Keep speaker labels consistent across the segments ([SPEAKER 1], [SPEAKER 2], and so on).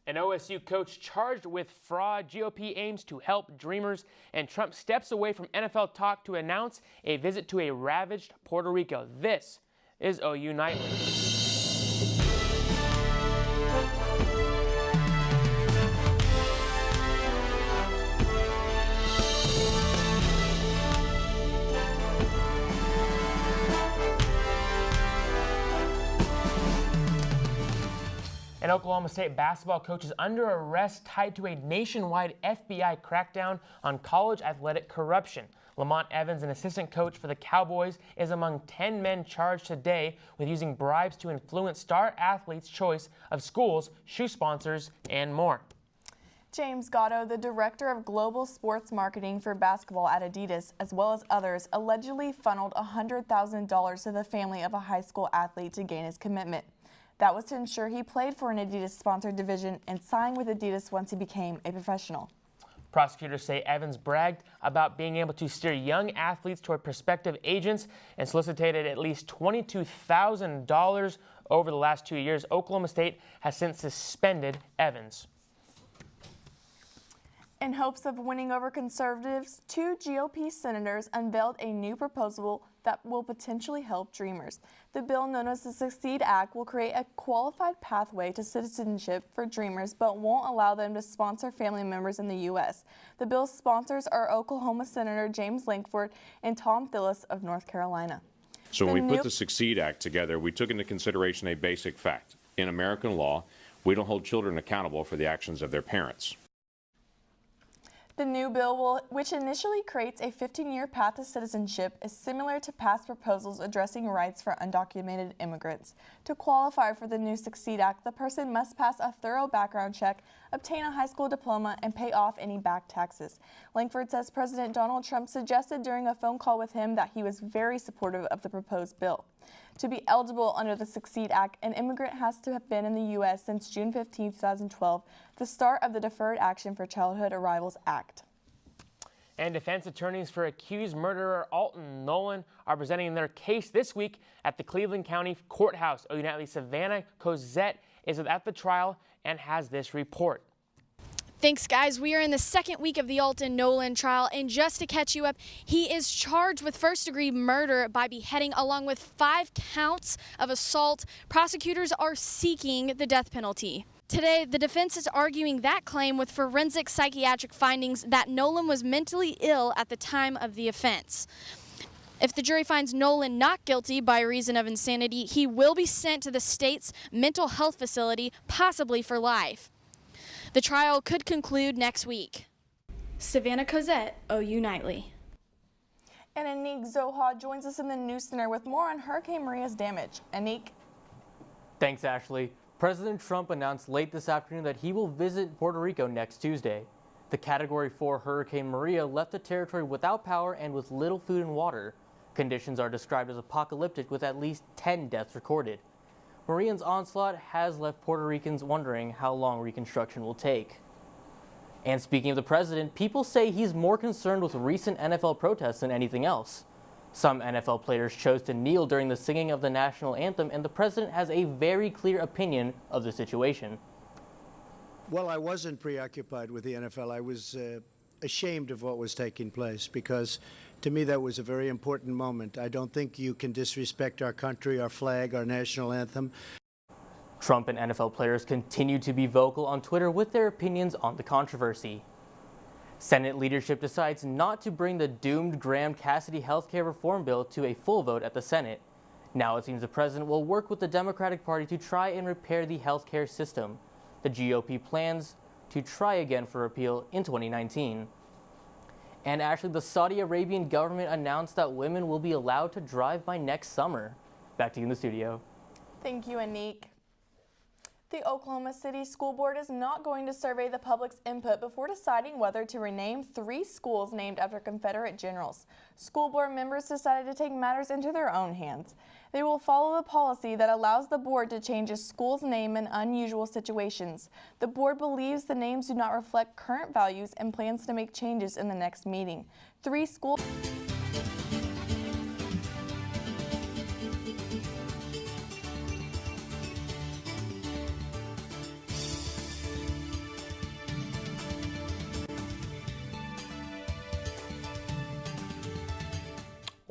[SPEAKER 1] An OSU coach charged with fraud. GOP aims to help Dreamers, and Trump steps away from NFL talk to announce a visit to a ravaged Puerto Rico. This is OU Nightly. An Oklahoma State basketball coach is under arrest tied to a nationwide FBI crackdown on college athletic corruption. Lamont Evans, an assistant coach for the Cowboys, is among 10 men charged today with using bribes to influence star athletes' choice of schools, shoe sponsors, and more.
[SPEAKER 2] James Gatto, the director of global sports marketing for basketball at Adidas, as well as others, allegedly funneled $100,000 to the family of a high school athlete to gain his commitment. That was to ensure he played for an Adidas-sponsored division and signed with Adidas once he became a professional.
[SPEAKER 1] Prosecutors say Evans bragged about being able to steer young athletes toward prospective agents and solicited at least $22,000 over the last 2 years. Oklahoma State has since suspended Evans.
[SPEAKER 2] In hopes of winning over conservatives, 2 GOP senators unveiled a new proposal that will potentially help Dreamers. The bill, known as the Succeed Act, will create a qualified pathway to citizenship for Dreamers, but won't allow them to sponsor family members in the U.S. The bill's sponsors are Oklahoma Senator James Lankford and Tom Tillis of North Carolina.
[SPEAKER 3] So when we put the Succeed Act together, we took into consideration a basic fact. In American law, we don't hold children accountable for the actions of their parents.
[SPEAKER 2] The new bill, which initially creates a 15-year path to citizenship, is similar to past proposals addressing rights for undocumented immigrants. To qualify for the new Succeed Act, the person must pass a thorough background check, obtain a high school diploma, and pay off any back taxes. Lankford says President Donald Trump suggested during a phone call with him that he was very supportive of the proposed bill. To be eligible under the Succeed Act, an immigrant has to have been in the U.S. since June 15, 2012, the start of the Deferred Action for Childhood Arrivals Act.
[SPEAKER 1] And defense attorneys for accused murderer Alton Nolen are presenting their case this week at the Cleveland County Courthouse. OU Nightly's Savannah Cozette is at the trial and has this report.
[SPEAKER 4] Thanks, guys. We are in the second week of the Alton Nolen trial, and just to catch you up, he is charged with first-degree murder by beheading along with 5 counts of assault. Prosecutors are seeking the death penalty. Today, the defense is arguing that claim with forensic psychiatric findings that Nolen was mentally ill at the time of the offense. If the jury finds Nolen not guilty by reason of insanity, he will be sent to the state's mental health facility, possibly for life. The trial could conclude next week. Savannah Cozette, OU Nightly.
[SPEAKER 2] And Aniq Zoha joins us in the News Center with more on Hurricane Maria's damage. Aniq.
[SPEAKER 5] Thanks, Ashley. President Trump announced late this afternoon that he will visit Puerto Rico next Tuesday. The Category 4 Hurricane Maria left the territory without power and with little food and water. Conditions are described as apocalyptic with at least 10 deaths recorded. Maria's onslaught has left Puerto Ricans wondering how long reconstruction will take. And speaking of the president, people say he's more concerned with recent NFL protests than anything else. Some NFL players chose to kneel during the singing of the national anthem, and the president has a very clear opinion of the situation.
[SPEAKER 6] Well, I wasn't preoccupied with the NFL. I was ashamed of what was taking place because, to me, that was a very important moment. I don't think you can disrespect our country, our flag, our national anthem.
[SPEAKER 5] Trump and NFL players continue to be vocal on Twitter with their opinions on the controversy. Senate leadership decides not to bring the doomed Graham-Cassidy healthcare reform bill to a full vote at the Senate. Now it seems the president will work with the Democratic Party to try and repair the healthcare system. The GOP plans to try again for repeal in 2019. And actually, the Saudi Arabian government announced that women will be allowed to drive by next summer. Back to you in the studio.
[SPEAKER 2] Thank you, Aniq. The Oklahoma City School Board is not going to survey the public's input before deciding whether to rename 3 schools named after Confederate generals. School board members decided to take matters into their own hands. They will follow the policy that allows the board to change a school's name in unusual situations. The board believes the names do not reflect current values and plans to make changes in the next meeting. 3 schools.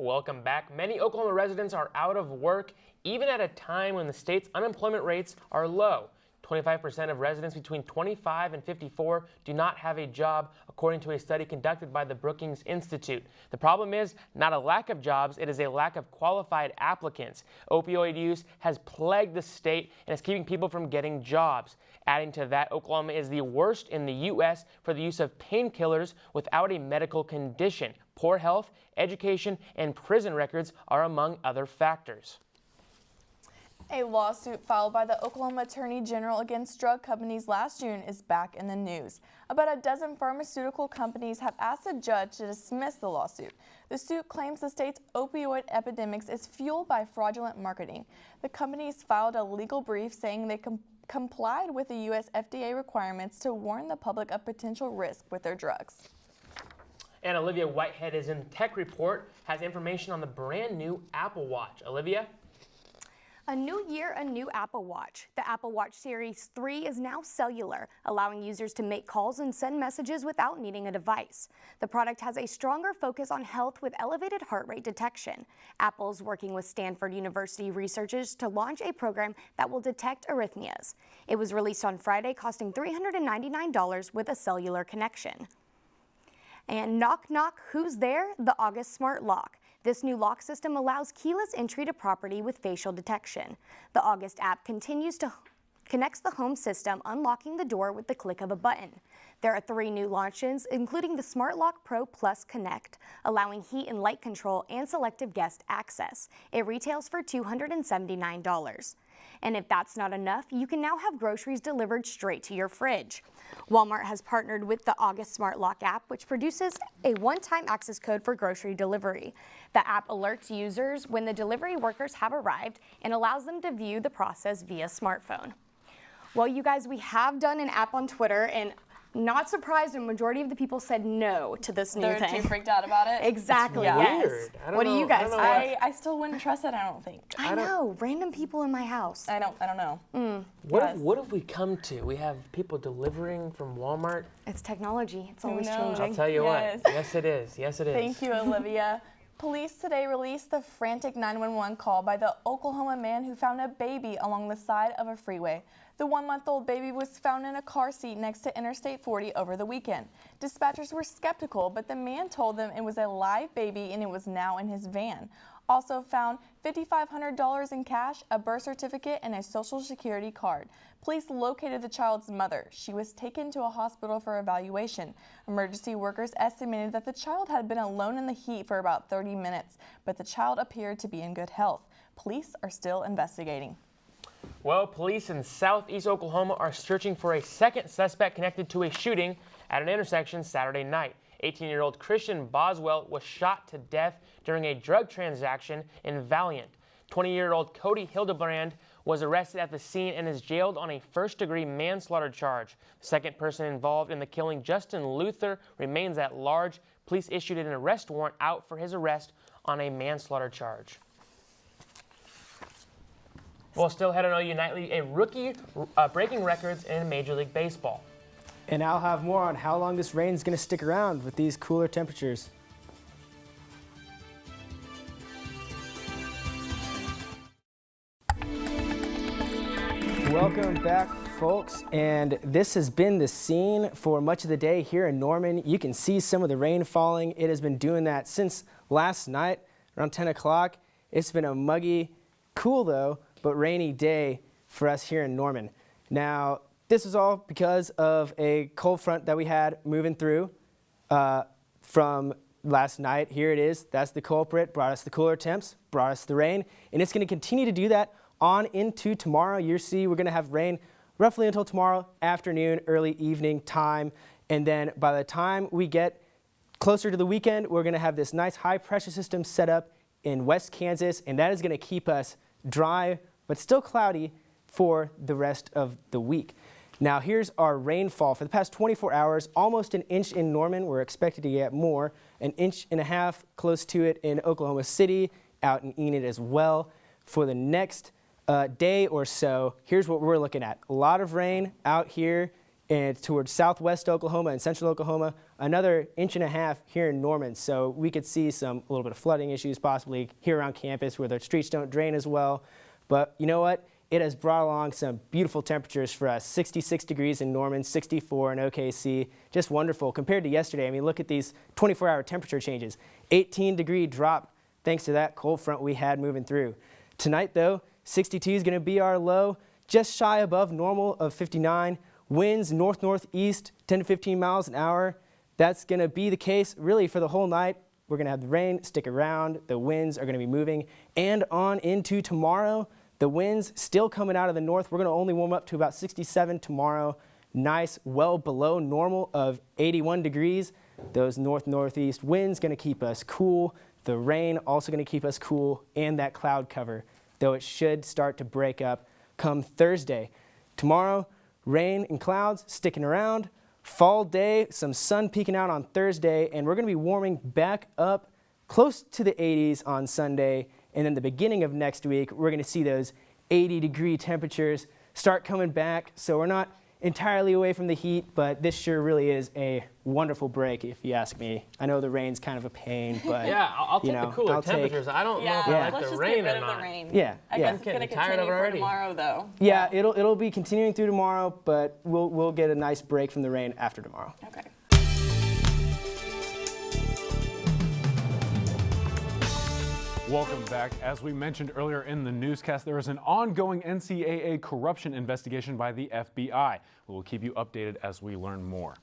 [SPEAKER 1] Welcome back. Many Oklahoma residents are out of work, even at a time when the state's unemployment rates are low. 25% of residents between 25 and 54 do not have a job, according to a study conducted by the Brookings Institute. The problem is not a lack of jobs, it is a lack of qualified applicants. Opioid use has plagued the state and is keeping people from getting jobs. Adding to that, Oklahoma is the worst in the U.S. for the use of painkillers without a medical condition. Poor health, education, and prison records are among other factors.
[SPEAKER 2] A lawsuit filed by the Oklahoma Attorney General against drug companies last June is back in the news. About a dozen pharmaceutical companies have asked a judge to dismiss the lawsuit. The suit claims the state's opioid epidemic is fueled by fraudulent marketing. The companies filed a legal brief saying they complied with the U.S. FDA requirements to warn the public of potential risk with their drugs.
[SPEAKER 1] And Olivia Whitehead is in Tech Report, has information on the brand new Apple Watch. Olivia?
[SPEAKER 7] A new year, a new Apple Watch. The Apple Watch Series 3 is now cellular, allowing users to make calls and send messages without needing a device. The product has a stronger focus on health with elevated heart rate detection. Apple's working with Stanford University researchers to launch a program that will detect arrhythmias. It was released on Friday, costing $399 with a cellular connection. And knock, knock, who's there? The August Smart Lock. This new lock system allows keyless entry to property with facial detection. The August app connects the home system, unlocking the door with the click of a button. There are 3 new launches, including the Smart Lock Pro Plus Connect, allowing heat and light control and selective guest access. It retails for $279. And if that's not enough, you can now have groceries delivered straight to your fridge. Walmart has partnered with the August Smart Lock app, which produces a one-time access code for grocery delivery. The app alerts users when the delivery workers have arrived and allows them to view the process via smartphone. Well, you guys, we have done an app on Twitter, and not surprised, a majority of the people said no to this new thing.
[SPEAKER 2] They're too freaked out about it?
[SPEAKER 7] Exactly,
[SPEAKER 2] Yeah.
[SPEAKER 7] yes. What do you guys think?
[SPEAKER 2] I still wouldn't trust it, I don't think.
[SPEAKER 7] I know, random people in my house.
[SPEAKER 2] I don't know.
[SPEAKER 1] What have we come to? We have people delivering from Walmart.
[SPEAKER 7] It's technology. It's always
[SPEAKER 2] knows?
[SPEAKER 7] changing.
[SPEAKER 1] I'll tell you
[SPEAKER 2] Yes.
[SPEAKER 1] what. Yes, it is. Yes, it is.
[SPEAKER 2] Thank you, Olivia. Police today released the frantic 911 call by the Oklahoma man who found a baby along the side of a freeway. The 1-month-old baby was found in a car seat next to Interstate 40 over the weekend. Dispatchers were skeptical, but the man told them it was a live baby and it was now in his van. Also found $5,500 in cash, a birth certificate, and a Social Security card. Police located the child's mother. She was taken to a hospital for evaluation. Emergency workers estimated that the child had been alone in the heat for about 30 minutes, but the child appeared to be in good health. Police are still investigating.
[SPEAKER 1] Well, police in southeast Oklahoma are searching for a second suspect connected to a shooting at an intersection Saturday night. 18-year-old Christian Boswell was shot to death during a drug transaction in Valiant. 20-year-old Cody Hildebrand was arrested at the scene and is jailed on a first-degree manslaughter charge. The second person involved in the killing, Justin Luther, remains at large. Police issued an arrest warrant out for his arrest on a manslaughter charge. Well, still head on OU Nightly, a rookie breaking records in Major League Baseball.
[SPEAKER 8] And I'll have more on how long this rain is going to stick around with these cooler temperatures. Welcome back, folks. And this has been the scene for much of the day here in Norman. You can see some of the rain falling. It has been doing that since last night around 10 o'clock. It's been a muggy, cool though, but rainy day for us here in Norman. Now, this is all because of a cold front that we had moving through from last night. Here it is. That's the culprit. Brought us the cooler temps, brought us the rain, and it's going to continue to do that on into tomorrow. You see, we're going to have rain roughly until tomorrow afternoon, early evening time, and then by the time we get closer to the weekend, we're going to have this nice high pressure system set up in West Kansas, and that is going to keep us dry but still cloudy for the rest of the week. Now here's our rainfall for the past 24 hours, almost an inch in Norman. We're expected to get more, 1.5 inches close to it in Oklahoma City, out in Enid as well. For the next day or so, here's what we're looking at. A lot of rain out here and towards southwest Oklahoma and central Oklahoma, another 1.5 inches here in Norman. So we could see a little bit of flooding issues possibly here around campus where the streets don't drain as well. But you know what? It has brought along some beautiful temperatures for us. 66 degrees in Norman, 64 in OKC. Just wonderful compared to yesterday. I mean, look at these 24-hour temperature changes. 18-degree drop thanks to that cold front we had moving through. Tonight, though, 62 is going to be our low, just shy above normal of 59. Winds north-northeast, 10 to 15 miles an hour. That's going to be the case really for the whole night. We're going to have the rain stick around. The winds are going to be moving. And on into tomorrow, the winds still coming out of the north. We're going to only warm up to about 67 tomorrow. Nice, well below normal of 81 degrees. Those north-northeast winds going to keep us cool. The rain also going to keep us cool, and that cloud cover, though it should start to break up come Thursday. Tomorrow, rain and clouds sticking around. Fall day, some sun peeking out on Thursday, and we're going to be warming back up close to the 80s on Sunday. And then the beginning of next week, we're going to see those 80-degree temperatures start coming back. So we're not entirely away from the heat, but this sure really is a wonderful break, if you ask me. I know the rain's kind of a pain, but
[SPEAKER 1] Yeah, I'll take the cooler temperatures. I don't know if I like the rain or not.
[SPEAKER 8] Yeah,
[SPEAKER 2] I guess it's going to continue for tomorrow, though.
[SPEAKER 8] Yeah, it'll be continuing through tomorrow, but we'll get a nice break from the rain after tomorrow.
[SPEAKER 2] Okay.
[SPEAKER 9] Welcome back. As we mentioned earlier in the newscast, there is an ongoing NCAA corruption investigation by the FBI. We will keep you updated as we learn more.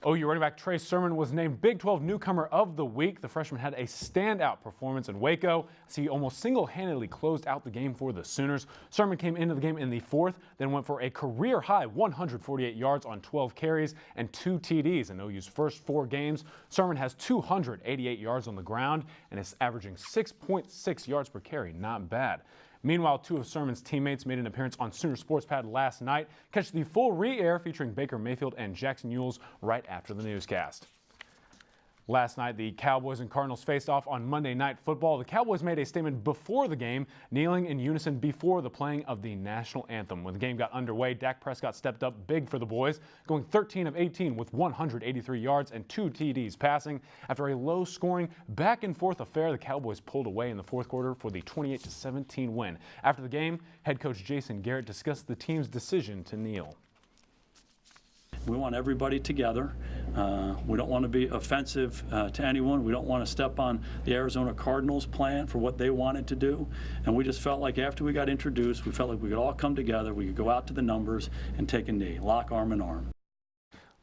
[SPEAKER 9] OU running back Trey Sermon was named Big 12 Newcomer of the Week. The freshman had a standout performance in Waco as he almost single-handedly closed out the game for the Sooners. Sermon came into the game in the fourth, then went for a career-high 148 yards on 12 carries and 2 TDs in OU's first 4 games. Sermon has 288 yards on the ground and is averaging 6.6 yards per carry. Not bad. Meanwhile, 2 of Sermon's teammates made an appearance on Sooner Sports Pad last night. Catch the full re-air featuring Baker Mayfield and Jackson Ewells right after the newscast. Last night, the Cowboys and Cardinals faced off on Monday Night Football. The Cowboys made a statement before the game, kneeling in unison before the playing of the national anthem. When the game got underway, Dak Prescott stepped up big for the boys, going 13 of 18 with 183 yards and 2 TDs passing. After a low-scoring, back-and-forth affair, the Cowboys pulled away in the fourth quarter for the 28-17 win. After the game, head coach Jason Garrett discussed the team's decision to kneel.
[SPEAKER 10] We want everybody together. We don't want to be offensive to anyone. We don't want to step on the Arizona Cardinals' plan for what they wanted to do. And we just felt like after we got introduced, we felt like we could all come together. We could go out to the numbers and take a knee, lock arm in arm.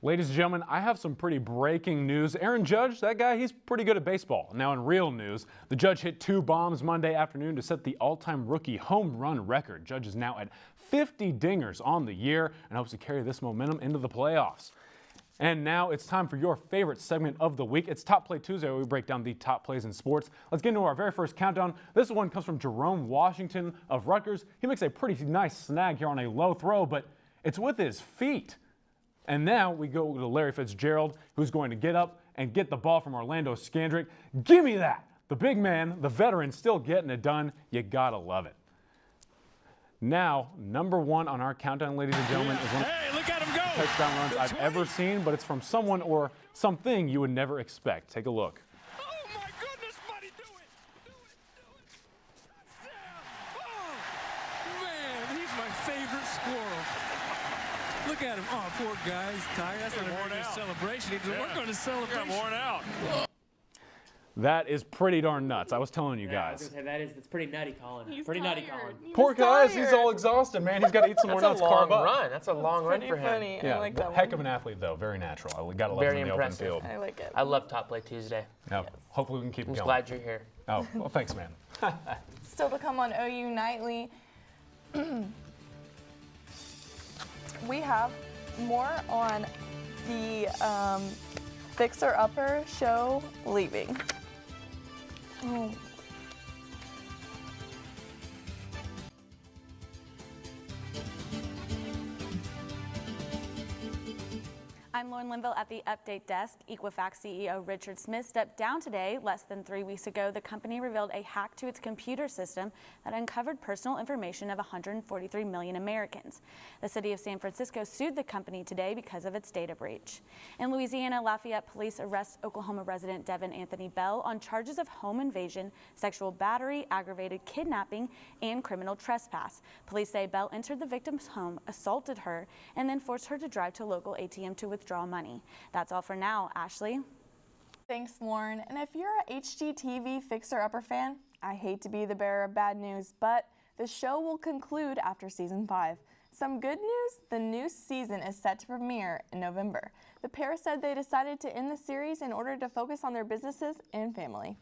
[SPEAKER 9] Ladies and gentlemen, I have some pretty breaking news. Aaron Judge, that guy, he's pretty good at baseball. Now in real news, the Judge hit 2 bombs Monday afternoon to set the all-time rookie home run record. Judge is now at 50 dingers on the year and hopes to carry this momentum into the playoffs. And now it's time for your favorite segment of the week. It's Top Play Tuesday, where we break down the top plays in sports. Let's get into our very first countdown. This one comes from Jerome Washington of Rutgers. He makes a pretty nice snag here on a low throw, but it's with his feet. And now we go to Larry Fitzgerald, who's going to get up and get the ball from Orlando Scandrick. Give me that! The big man, the veteran, still getting it done. You gotta love it. Now, number 1 on our countdown, ladies and gentlemen, is one of the touchdown runs I've ever seen, but it's from someone or something you would never expect. Take a look.
[SPEAKER 11] Oh my goodness, buddy, do it! Do it! Oh, man, he's my favorite squirrel. Look at him. Oh, poor guy. He's tired. That's not a very good celebration. He doesn't work on his celebration. Worn out.
[SPEAKER 9] That is pretty darn nuts. I was telling you guys.
[SPEAKER 1] I was going to say, that's pretty nutty, Collin. Pretty nutty, Collin.
[SPEAKER 9] Poor guy, he's all exhausted, man. He's got to eat some more nuts, carb up.
[SPEAKER 1] Run. That's a long run for him.
[SPEAKER 2] Funny.
[SPEAKER 9] Yeah,
[SPEAKER 2] I like that
[SPEAKER 9] heck
[SPEAKER 2] one.
[SPEAKER 9] of an athlete, though. Very natural. We got to love him in the open field.
[SPEAKER 2] I like it.
[SPEAKER 1] I love Top Play Tuesday.
[SPEAKER 9] No, hopefully we can keep it
[SPEAKER 1] I'm
[SPEAKER 9] going.
[SPEAKER 1] glad you're here.
[SPEAKER 9] Oh, well, thanks, man.
[SPEAKER 2] Still to come on OU Nightly. We have more on the Fixer Upper show leaving. Oh.
[SPEAKER 12] I'm Lauren Linville at the Update Desk. Equifax CEO Richard Smith stepped down today. Less than 3 weeks ago, the company revealed a hack to its computer system that uncovered personal information of 143 million Americans. The city of San Francisco sued the company today because of its data breach. In Louisiana, Lafayette police arrest Oklahoma resident Devin Anthony Bell on charges of home invasion, sexual battery, aggravated kidnapping, and criminal trespass. Police say Bell entered the victim's home, assaulted her, and then forced her to drive to a local ATM to withdraw money. That's all for now. Ashley?
[SPEAKER 2] Thanks, Lauren. And if you're a HGTV Fixer Upper fan, I hate to be the bearer of bad news, but the show will conclude after season 5. Some good news, the new season is set to premiere in November. The pair said they decided to end the series in order to focus on their businesses and family.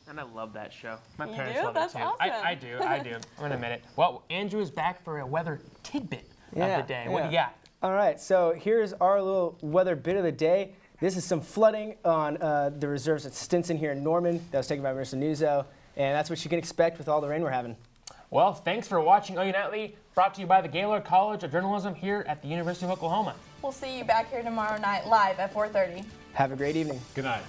[SPEAKER 1] And I love that show. My
[SPEAKER 2] You
[SPEAKER 1] parents
[SPEAKER 2] do?
[SPEAKER 1] love
[SPEAKER 2] That's
[SPEAKER 1] it too.
[SPEAKER 2] awesome.
[SPEAKER 1] I do. I'm going to admit it. Well, Andrew is back for a weather tidbit of the day. What do you got?
[SPEAKER 8] All right, so here's our little weather bit of the day. This is some flooding on the reserves at Stinson here in Norman. That was taken by Marissa Nuzzo, and that's what you can expect with all the rain we're having.
[SPEAKER 1] Well, thanks for watching OU Nightly, brought to you by the Gaylord College of Journalism here at the University of Oklahoma.
[SPEAKER 2] We'll see you back here tomorrow night live at 4:30.
[SPEAKER 8] Have a great evening.
[SPEAKER 9] Good night.